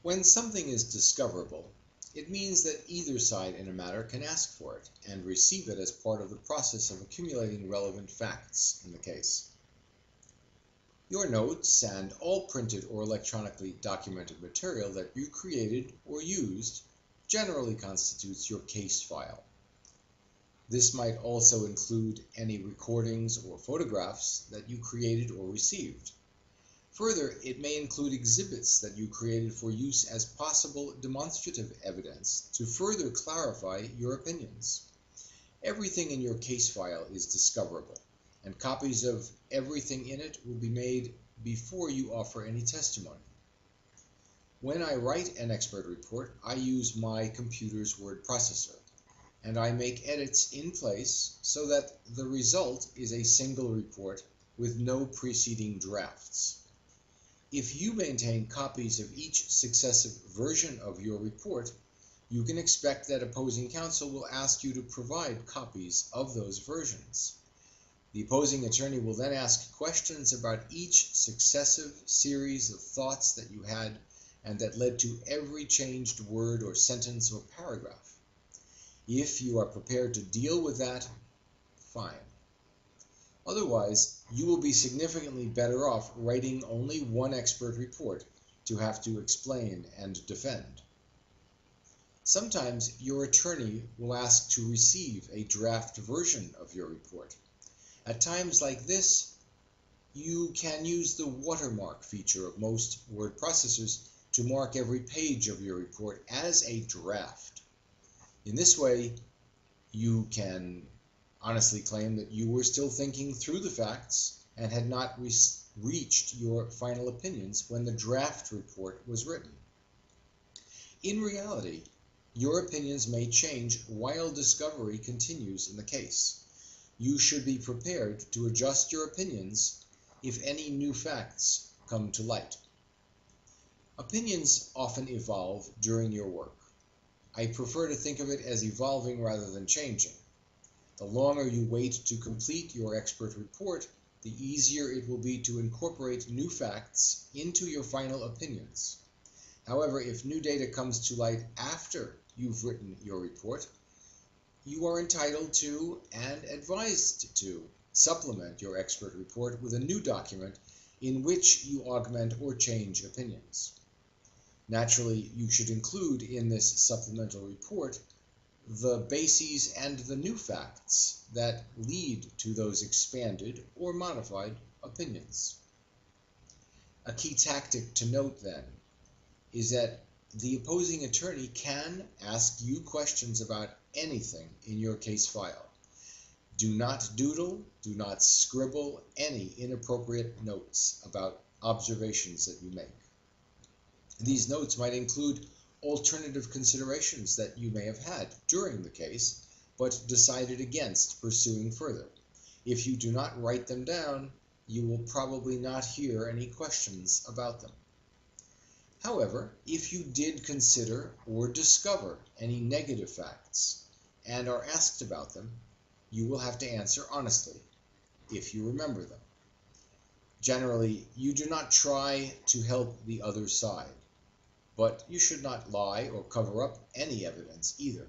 When something is discoverable, it means that either side in a matter can ask for it and receive it as part of the process of accumulating relevant facts in the case. Your notes and all printed or electronically documented material that you created or used generally constitutes your case file. This might also include any recordings or photographs that you created or received. Further, it may include exhibits that you created for use as possible demonstrative evidence to further clarify your opinions. Everything in your case file is discoverable, and copies of everything in it will be made before you offer any testimony. When I write an expert report, I use my computer's word processor, and I make edits in place so that the result is a single report with no preceding drafts. If you maintain copies of each successive version of your report, you can expect that opposing counsel will ask you to provide copies of those versions. The opposing attorney will then ask questions about each successive series of thoughts that you had and that led to every changed word or sentence or paragraph. If you are prepared to deal with that, fine. Otherwise, you will be significantly better off writing only one expert report to have to explain and defend. Sometimes your attorney will ask to receive a draft version of your report. At times like this, you can use the watermark feature of most word processors to mark every page of your report as a draft. In this way, you can honestly claim that you were still thinking through the facts and had not reached your final opinions when the draft report was written. In reality, your opinions may change while discovery continues in the case. You should be prepared to adjust your opinions if any new facts come to light. Opinions often evolve during your work. I prefer to think of it as evolving rather than changing. The longer you wait to complete your expert report, the easier it will be to incorporate new facts into your final opinions. However, if new data comes to light after you've written your report, you are entitled to and advised to supplement your expert report with a new document in which you augment or change opinions. Naturally, you should include in this supplemental report the bases and the new facts that lead to those expanded or modified opinions. A key tactic to note then is that the opposing attorney can ask you questions about anything in your case file. Do not doodle, do not scribble any inappropriate notes about observations that you make. These notes might include alternative considerations that you may have had during the case, but decided against pursuing further. If you do not write them down, you will probably not hear any questions about them. However, if you did consider or discover any negative facts and are asked about them, you will have to answer honestly, if you remember them. Generally, you do not try to help the other side, but you should not lie or cover up any evidence either.